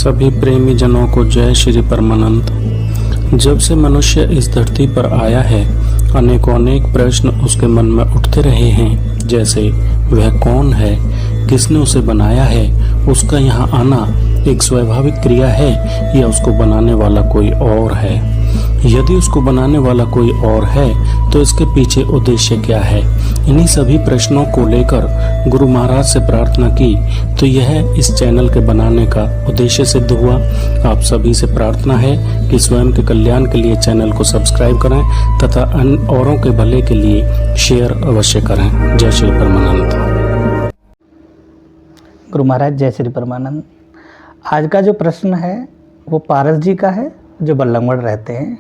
सभी प्रेमी जनों को जय श्री परमानंद। जब से मनुष्य इस धरती पर आया है, अनेकों अनेक प्रश्न उसके मन में उठते रहे हैं, जैसे वह कौन है, किसने उसे बनाया है, उसका यहाँ आना एक स्वाभाविक क्रिया है या उसको बनाने वाला कोई और है। यदि उसको बनाने वाला कोई और है तो इसके पीछे उद्देश्य क्या है। इन्हीं सभी प्रश्नों को लेकर गुरु महाराज से प्रार्थना की तो यह इस चैनल के बनाने का उद्देश्य सिद्ध हुआ। आप सभी से प्रार्थना है कि स्वयं के कल्याण के लिए चैनल को सब्सक्राइब करें तथा अन्य औरों के भले के लिए शेयर अवश्य करें। जय श्री परमानंद। गुरु महाराज जय श्री परमानंद। आज का जो प्रश्न है वो पारस जी का है, जो बल्लमगढ़ रहते हैं,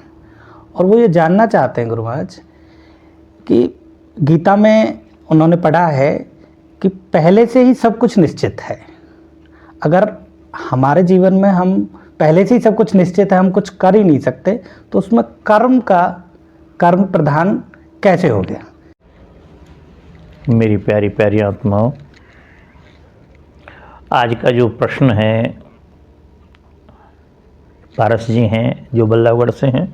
और वो ये जानना चाहते हैं गुरु महाराज कि गीता में उन्होंने पढ़ा है कि पहले से ही सब कुछ निश्चित है। अगर हमारे जीवन में हम पहले से ही सब कुछ निश्चित है, हम कुछ कर ही नहीं सकते, तो उसमें कर्म प्रधान कैसे हो गया। मेरी प्यारी प्यारी आत्माओं, आज का जो प्रश्न है पारस जी हैं जो बल्लभगढ़ से हैं,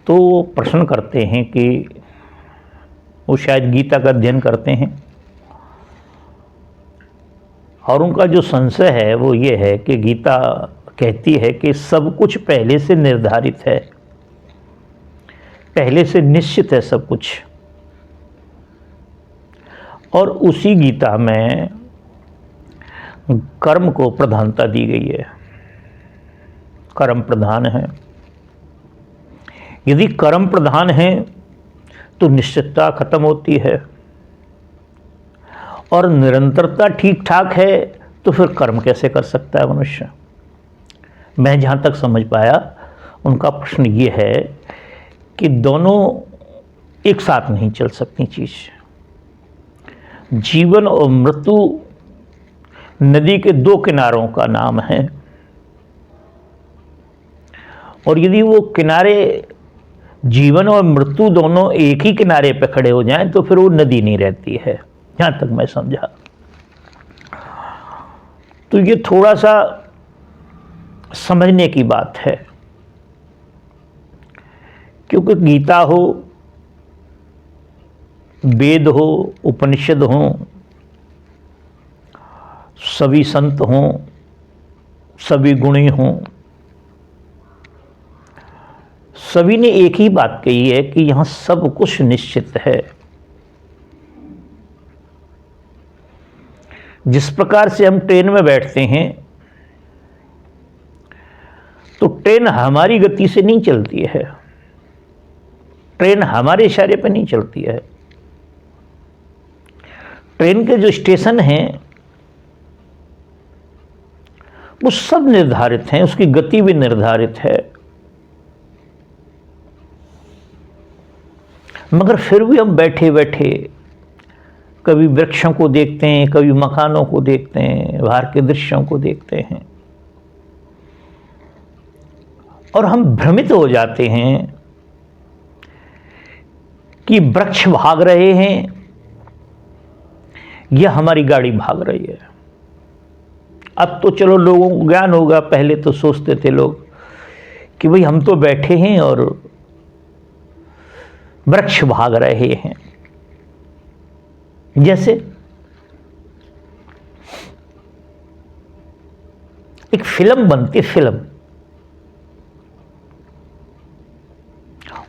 तो वो प्रश्न करते हैं कि वो शायद गीता का अध्ययन करते हैं और उनका जो संशय है वो ये है कि गीता कहती है कि सब कुछ पहले से निर्धारित है, पहले से निश्चित है सब कुछ, और उसी गीता में कर्म को प्रधानता दी गई है। कर्म प्रधान है। यदि कर्म प्रधान है तो निश्चितता खत्म होती है, और निरंतरता ठीक ठाक है तो फिर कर्म कैसे कर सकता है मनुष्य। मैं जहाँ तक समझ पाया उनका प्रश्न ये है कि दोनों एक साथ नहीं चल सकती चीज़। जीवन और मृत्यु नदी के दो किनारों का नाम है, और यदि वो किनारे जीवन और मृत्यु दोनों एक ही किनारे पर खड़े हो जाएं तो फिर वो नदी नहीं रहती है, जहाँ तक मैं समझा। तो ये थोड़ा सा समझने की बात है, क्योंकि गीता हो, वेद हो, उपनिषद हो, सभी संत हों, सभी गुणी हों, सभी ने एक ही बात कही है कि यहाँ सब कुछ निश्चित है। जिस प्रकार से हम ट्रेन में बैठते हैं तो ट्रेन हमारी गति से नहीं चलती है, ट्रेन हमारे इशारे पर नहीं चलती है। ट्रेन के जो स्टेशन हैं वो सब निर्धारित हैं, उसकी गति भी निर्धारित है, मगर फिर भी हम बैठे बैठे कभी वृक्षों को देखते हैं, कभी मकानों को देखते हैं, बाहर के दृश्यों को देखते हैं, और हम भ्रमित हो जाते हैं कि वृक्ष भाग रहे हैं या हमारी गाड़ी भाग रही है। अब तो चलो लोगों को ज्ञान होगा, पहले तो सोचते थे लोग कि भाई हम तो बैठे हैं और वृक्ष भाग रहे हैं। जैसे एक फिल्म बनती, फिल्म,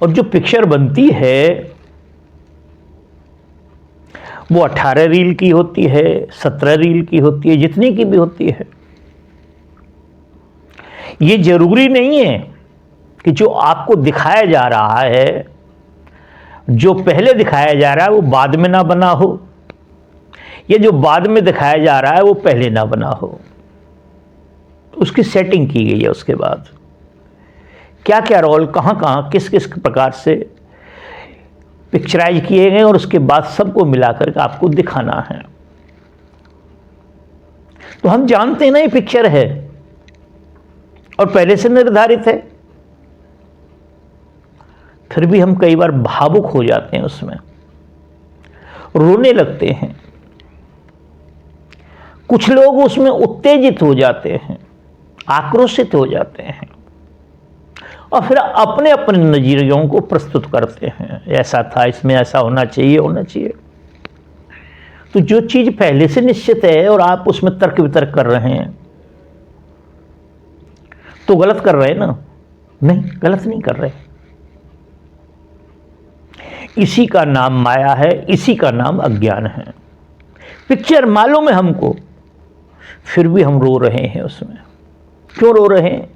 और जो पिक्चर बनती है वो 18 रील की होती है, 17 रील की होती है, जितनी की भी होती है। ये जरूरी नहीं है कि जो आपको दिखाया जा रहा है, जो पहले दिखाया जा रहा है वो बाद में ना बना हो, या जो बाद में दिखाया जा रहा है वो पहले ना बना हो। उसकी सेटिंग की गई है, उसके बाद क्या क्या रोल कहाँ कहाँ किस किस प्रकार से पिक्चराइज किए गए, और उसके बाद सबको मिलाकर के आपको दिखाना है। तो हम जानते हैं ना ये पिक्चर है और पहले से निर्धारित है, फिर भी हम कई बार भावुक हो जाते हैं, उसमें रोने लगते हैं। कुछ लोग उसमें उत्तेजित हो जाते हैं, आक्रोशित हो जाते हैं और फिर अपने अपने नजरियों को प्रस्तुत करते हैं, ऐसा था, इसमें ऐसा होना चाहिए। तो जो चीज पहले से निश्चित है और आप उसमें तर्क वितर्क कर रहे हैं तो गलत कर रहे हैं ना? नहीं, गलत नहीं कर रहे। इसी का नाम माया है, इसी का नाम अज्ञान है। पिक्चर मालूम है हमको, फिर भी हम रो रहे हैं उसमें। क्यों रो रहे हैं?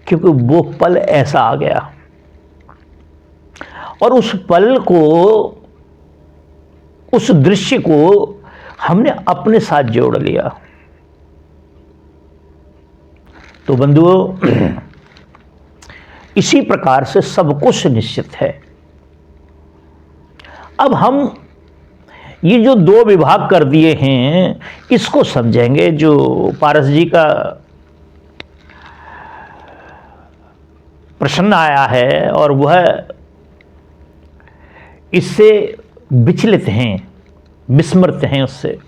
क्योंकि वो पल ऐसा आ गया और उस पल को, उस दृश्य को हमने अपने साथ जोड़ लिया। तो बंधुओं, इसी प्रकार से सब कुछ निश्चित है। अब हम ये जो दो विभाग कर दिए हैं इसको समझेंगे। जो पारस जी का प्रश्न आया है और वह इससे विचलित हैं, विस्मृत हैं उससे,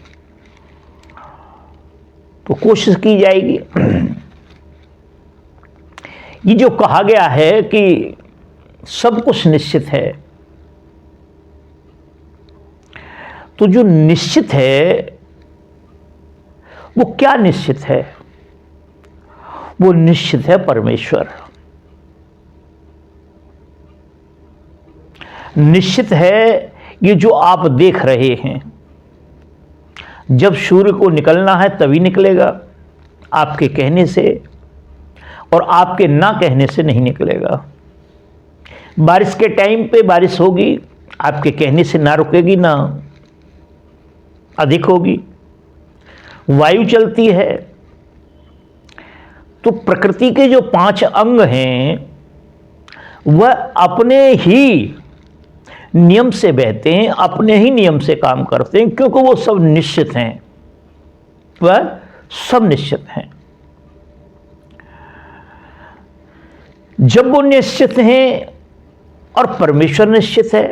तो कोशिश की जाएगी। ये जो कहा गया है कि सब कुछ निश्चित है, तो जो निश्चित है वो क्या निश्चित है? वो निश्चित है परमेश्वर। निश्चित है ये जो आप देख रहे हैं। जब सूर्य को निकलना है तभी निकलेगा, आपके कहने से और आपके ना कहने से नहीं निकलेगा। बारिश के टाइम पे बारिश होगी, आपके कहने से ना रुकेगी, ना अधिक होगी। वायु चलती है। तो प्रकृति के जो 5 अंग हैं वह अपने ही नियम से बहते हैं, अपने ही नियम से काम करते हैं, क्योंकि वो सब निश्चित हैं। वह सब निश्चित हैं। जब वो निश्चित हैं और परमेश्वर निश्चित है,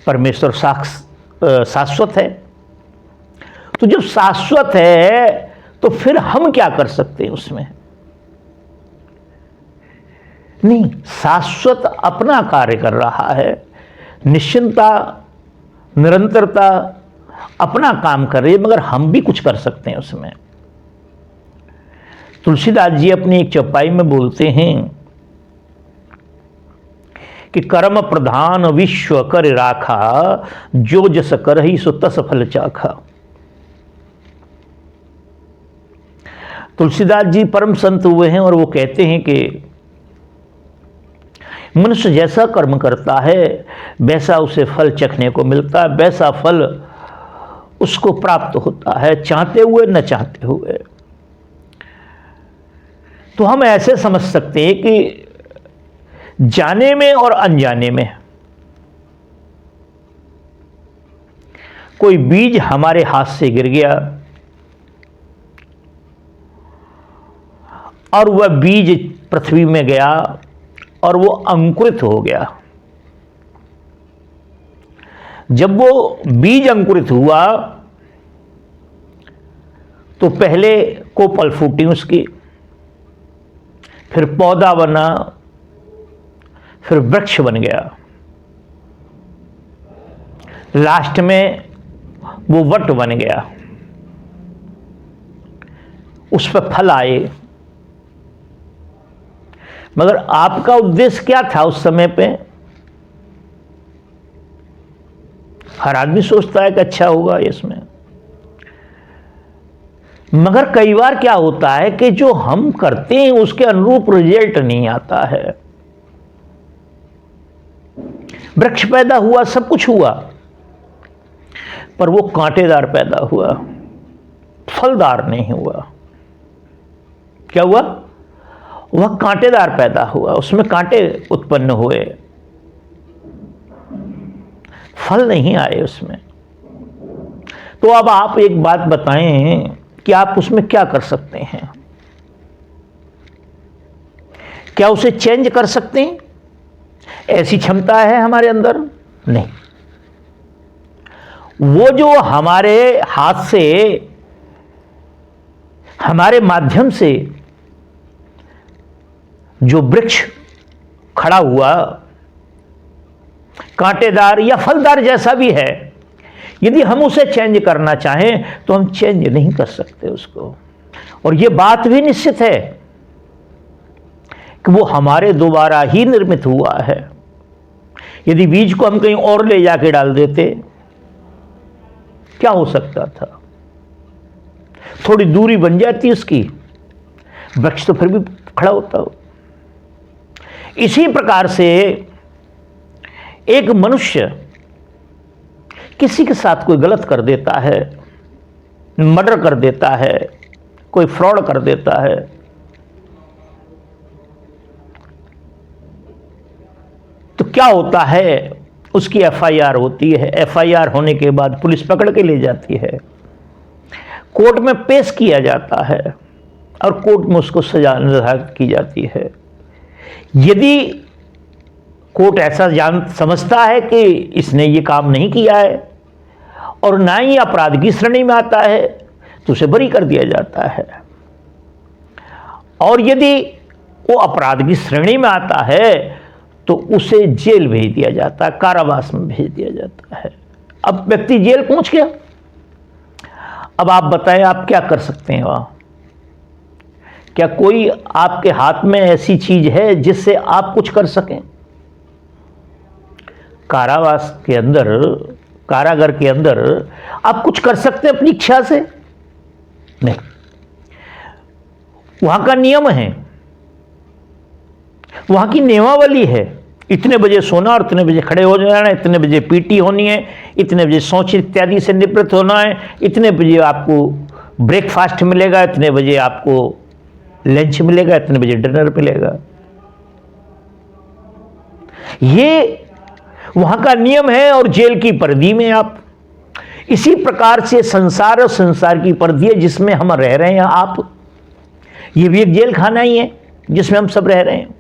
परमेश्वर शाश्वत है, तो जब शाश्वत है तो फिर हम क्या कर सकते हैं उसमें? नहीं, शाश्वत अपना कार्य कर रहा है, निश्चिंतता, निरंतरता अपना काम कर रही है, मगर हम भी कुछ कर सकते हैं उसमें। तुलसीदास जी अपनी एक चौपाई में बोलते हैं कि कर्म प्रधान विश्व कर राखा, जो जस करहि सो तस फल चाखा। तुलसीदास जी परम संत हुए हैं और वो कहते हैं कि मनुष्य जैसा कर्म करता है वैसा उसे फल चखने को मिलता है, वैसा फल उसको प्राप्त होता है, चाहते हुए न चाहते हुए। तो हम ऐसे समझ सकते हैं कि जाने में और अनजाने में कोई बीज हमारे हाथ से गिर गया और वह बीज पृथ्वी में गया और वो अंकुरित हो गया। जब वो बीज अंकुरित हुआ तो पहले कोपल फूटी उसकी, फिर पौधा बना, फिर वृक्ष बन गया, लास्ट में वो वट बन गया, उस पर फल आए। मगर आपका उद्देश्य क्या था उस समय पे? हर आदमी सोचता है कि अच्छा होगा इसमें, मगर कई बार क्या होता है कि जो हम करते हैं उसके अनुरूप रिजल्ट नहीं आता है। वृक्ष पैदा हुआ, सब कुछ हुआ, पर वो कांटेदार पैदा हुआ, फलदार नहीं हुआ। क्या हुआ? वह कांटेदार पैदा हुआ, उसमें कांटे उत्पन्न हुए, फल नहीं आए उसमें। तो अब आप एक बात बताएं कि आप उसमें क्या कर सकते हैं? क्या उसे चेंज कर सकते हैं? ऐसी क्षमता है हमारे अंदर? नहीं। वो जो हमारे हाथ से, हमारे माध्यम से जो वृक्ष खड़ा हुआ, कांटेदार या फलदार जैसा भी है, यदि हम उसे चेंज करना चाहें तो हम चेंज नहीं कर सकते उसको। और यह बात भी निश्चित है कि वो हमारे द्वारा ही निर्मित हुआ है। यदि बीज को हम कहीं और ले जाके डाल देते, क्या हो सकता था? थोड़ी दूरी बन जाती उसकी, वृक्ष तो फिर भी खड़ा होता हो। इसी प्रकार से एक मनुष्य किसी के साथ कोई गलत कर देता है, मर्डर कर देता है, कोई फ्रॉड कर देता है, तो क्या होता है? उसकी एफआईआर होती है। एफआईआर होने के बाद पुलिस पकड़ के ले जाती है, कोर्ट में पेश किया जाता है और कोर्ट में उसको सजा निर्धारित की जाती है। यदि कोर्ट ऐसा समझता है कि इसने ये काम नहीं किया है और ना ही अपराध की श्रेणी में आता है, तो उसे बरी कर दिया जाता है। और यदि वो अपराध की श्रेणी में आता है तो उसे जेल भेज दिया जाता है, कारावास में भेज दिया जाता है। अब व्यक्ति जेल पहुंच गया, अब आप बताएं आप क्या कर सकते हैं वहां? क्या कोई आपके हाथ में ऐसी चीज है जिससे आप कुछ कर सकें? कारावास के अंदर, कारागार के अंदर आप कुछ कर सकते हैं अपनी इच्छा से? नहीं। वहां का नियम है, वहां की नियमावली है। इतने बजे सोना और इतने बजे खड़े हो जाना है, इतने बजे पीटी होनी है, इतने बजे शौच इत्यादि से निवृत्त होना है, इतने बजे आपको ब्रेकफास्ट मिलेगा, इतने बजे आपको लंच मिलेगा, इतने बजे डिनर मिलेगा। ये वहां का नियम है और जेल की परिधि में आप। इसी प्रकार से संसार और संसार की परिधि है जिसमें हम रह रहे हैं आप। ये भी एक जेल खाना ही है जिसमें हम सब रह रहे हैं।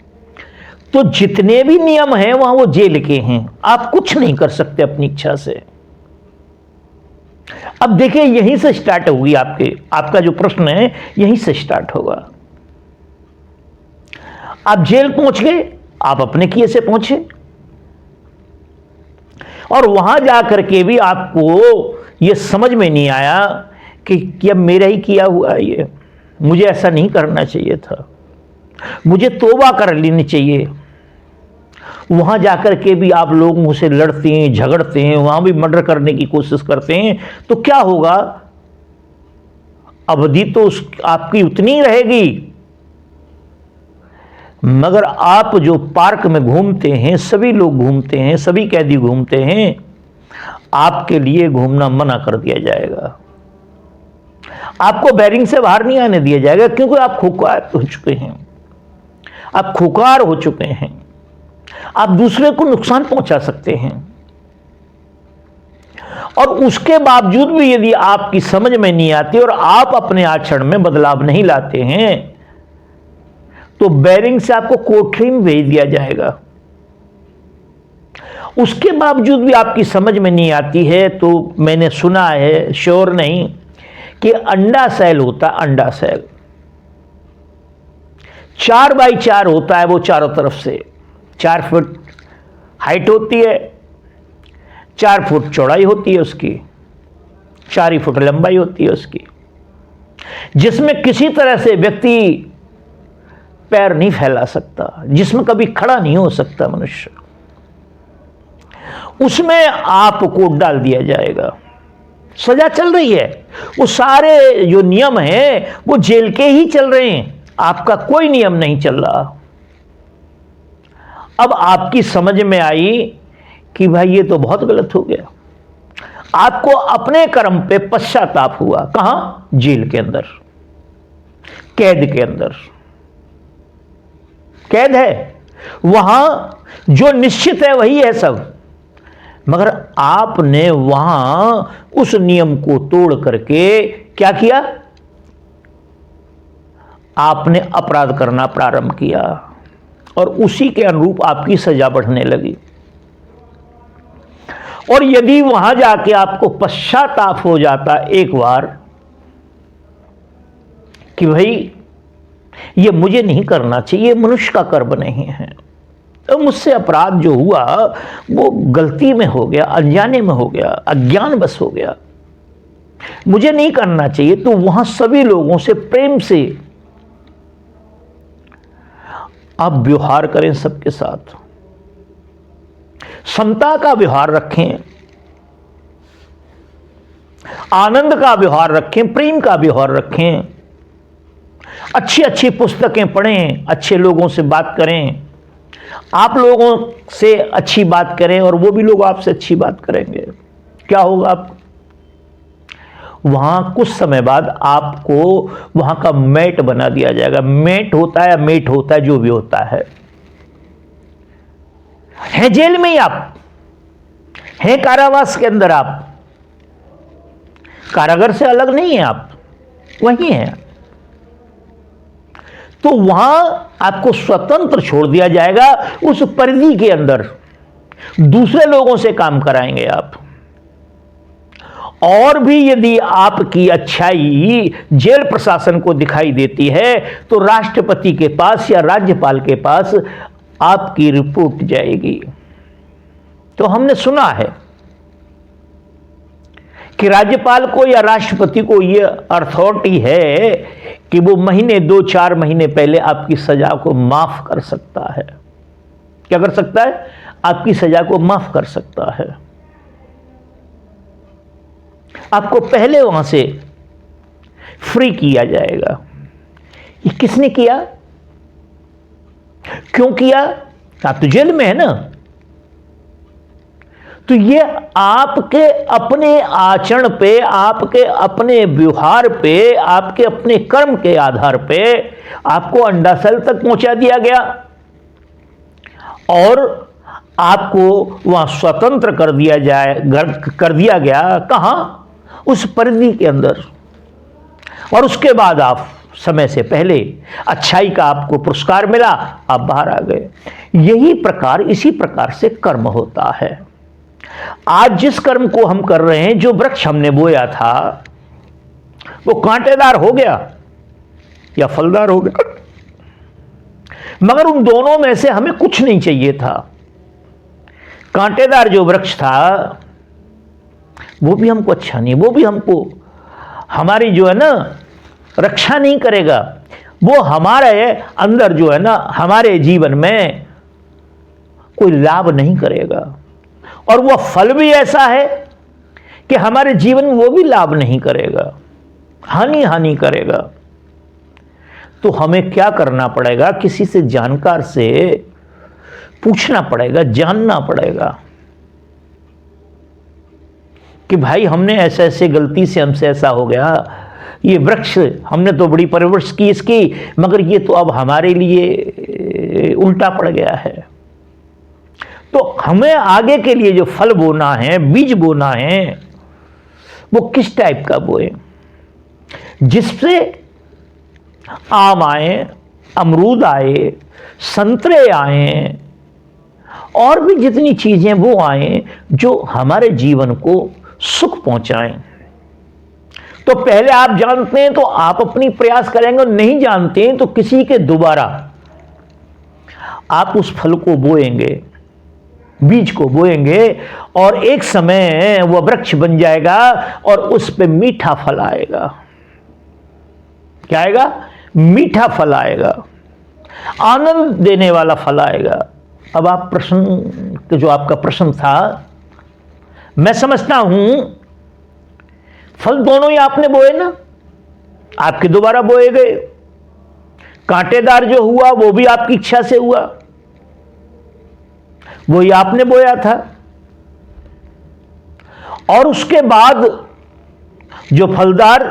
तो जितने भी नियम हैं वहां वो जेल के हैं, आप कुछ नहीं कर सकते अपनी इच्छा से। अब देखिए यहीं से स्टार्ट होगी आपका जो प्रश्न है, यहीं से स्टार्ट होगा। आप जेल पहुंच गए, आप अपने किए से पहुंचे, और वहां जाकर के भी आपको यह समझ में नहीं आया कि क्या मेरा ही किया हुआ है, ये मुझे ऐसा नहीं करना चाहिए था, मुझे तौबा कर लेनी चाहिए। वहां जाकर के भी आप लोगों से लड़ते हैं, झगड़ते हैं, वहां भी मर्डर करने की कोशिश करते हैं, तो क्या होगा? अवधि तो आपकी उतनी ही रहेगी, मगर आप जो पार्क में घूमते हैं, सभी लोग घूमते हैं, सभी कैदी घूमते हैं, आपके लिए घूमना मना कर दिया जाएगा। आपको बैरिंग से बाहर नहीं आने दिया जाएगा, क्योंकि आप खुकार हो चुके हैं, आप खुकार हो चुके हैं, आप दूसरे को नुकसान पहुंचा सकते हैं। और उसके बावजूद भी यदि आपकी समझ में नहीं आती और आप अपने आचरण में बदलाव नहीं लाते हैं, तो बैरिंग से आपको कोठरी में भेज दिया जाएगा। उसके बावजूद भी आपकी समझ में नहीं आती है, तो मैंने सुना है, श्योर नहीं, कि अंडा सेल होता, अंडा सेल 4x4 होता है, वो चारों तरफ से 4 फुट हाइट होती है, 4 फुट चौड़ाई होती है उसकी, 4 ही फुट लंबाई होती है उसकी, जिसमें किसी तरह से व्यक्ति पैर नहीं फैला सकता, जिसमें कभी खड़ा नहीं हो सकता मनुष्य। उसमें आपको डाल दिया जाएगा, सजा चल रही है। वो सारे जो नियम हैं वो जेल के ही चल रहे हैं, आपका कोई नियम नहीं चल रहा। अब आपकी समझ में आई कि भाई ये तो बहुत गलत हो गया। आपको अपने कर्म पे पश्चाताप हुआ। कहां? जेल के अंदर, कैद के अंदर। कैद है, वहां जो निश्चित है वही है सब, मगर आपने वहां उस नियम को तोड़ करके क्या किया? आपने अपराध करना प्रारंभ किया और उसी के अनुरूप आपकी सजा बढ़ने लगी। और यदि वहां जाके आपको पश्चाताप हो जाता एक बार कि भाई ये मुझे नहीं करना चाहिए, मनुष्य का कर्म नहीं है, तो मुझसे अपराध जो हुआ वो गलती में हो गया, अनजाने में हो गया, अज्ञान बस हो गया, मुझे नहीं करना चाहिए, तो वहां सभी लोगों से प्रेम से आप व्यवहार करें, सबके साथ समता का व्यवहार रखें, आनंद का व्यवहार रखें, प्रेम का व्यवहार रखें, अच्छी अच्छी पुस्तकें पढ़ें, अच्छे लोगों से बात करें, आप लोगों से अच्छी बात करें और वो भी लोग आपसे अच्छी बात करेंगे। क्या होगा? आप वहां कुछ समय बाद आपको वहां का मेट बना दिया जाएगा। मेट होता है या मेट होता है, जो भी होता है जेल में ही आप हैं, कारावास के अंदर आप, कारागार से अलग नहीं है, आप वही हैं। तो वहां आपको स्वतंत्र छोड़ दिया जाएगा, उस परिधि के अंदर दूसरे लोगों से काम कराएंगे आप। और भी यदि आपकी अच्छाई जेल प्रशासन को दिखाई देती है तो राष्ट्रपति के पास या राज्यपाल के पास आपकी रिपोर्ट जाएगी। तो हमने सुना है कि राज्यपाल को या राष्ट्रपति को यह अथॉरिटी है कि वो महीने 2-4 महीने पहले आपकी सजा को माफ कर सकता है। क्या कर सकता है? आपकी सजा को माफ कर सकता है। आपको पहले वहां से फ्री किया जाएगा। ये किसने किया? क्यों किया? आप तो जेल में है ना। तो ये आपके अपने आचरण पे, आपके अपने व्यवहार पे, आपके अपने कर्म के आधार पे आपको अंडाशल तक पहुंचा दिया गया और आपको वहां स्वतंत्र कर दिया गया। कहां? उस परिधि के अंदर। और उसके बाद आप समय से पहले अच्छाई का आपको पुरस्कार मिला, आप बाहर आ गए। यही प्रकार, इसी प्रकार से कर्म होता है। आज जिस कर्म को हम कर रहे हैं, जो वृक्ष हमने बोया था वो कांटेदार हो गया या फलदार हो गया, मगर उन दोनों में से हमें कुछ नहीं चाहिए था। कांटेदार जो वृक्ष था वो भी हमको अच्छा नहीं, वो भी हमको हमारी जो है ना रक्षा नहीं करेगा, वो हमारे अंदर जो है ना हमारे जीवन में कोई लाभ नहीं करेगा। और वो फल भी ऐसा है कि हमारे जीवन में वो भी लाभ नहीं करेगा, हानि करेगा। तो हमें क्या करना पड़ेगा? किसी से जानकार से पूछना पड़ेगा, जानना पड़ेगा कि भाई हमने ऐसे ऐसे गलती से हमसे ऐसा हो गया, ये वृक्ष हमने तो बड़ी परवरिश की इसकी, मगर ये तो अब हमारे लिए उल्टा पड़ गया है। तो हमें आगे के लिए जो फल बोना है, बीज बोना है, वो किस टाइप का बोए, जिससे आम आए, अमरूद आए, संतरे आए और भी जितनी चीजें वो आए जो हमारे जीवन को सुख पहुंचाएं। तो पहले आप जानते हैं तो आप अपनी प्रयास करेंगे, और नहीं जानते हैं तो किसी के द्वारा आप उस फल को बोएंगे, बीज को बोएंगे, और एक समय वह वृक्ष बन जाएगा और उस पे मीठा फल आएगा। क्या आएगा? मीठा फल आएगा, आनंद देने वाला फल आएगा। अब आप प्रश्न, जो आपका प्रश्न था, मैं समझता हूं फल दोनों ही आपने बोए ना, आपके दोबारा बोए गए। कांटेदार जो हुआ वो भी आपकी इच्छा से हुआ, वो ही आपने बोया था। और उसके बाद जो फलदार,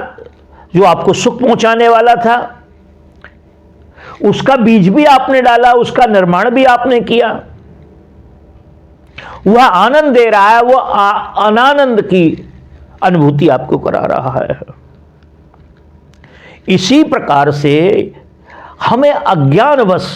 जो आपको सुख पहुंचाने वाला था, उसका बीज भी आपने डाला, उसका निर्माण भी आपने किया। वह आनंद दे रहा है, वह अनानंद की अनुभूति आपको करा रहा है। इसी प्रकार से हमें अज्ञानवश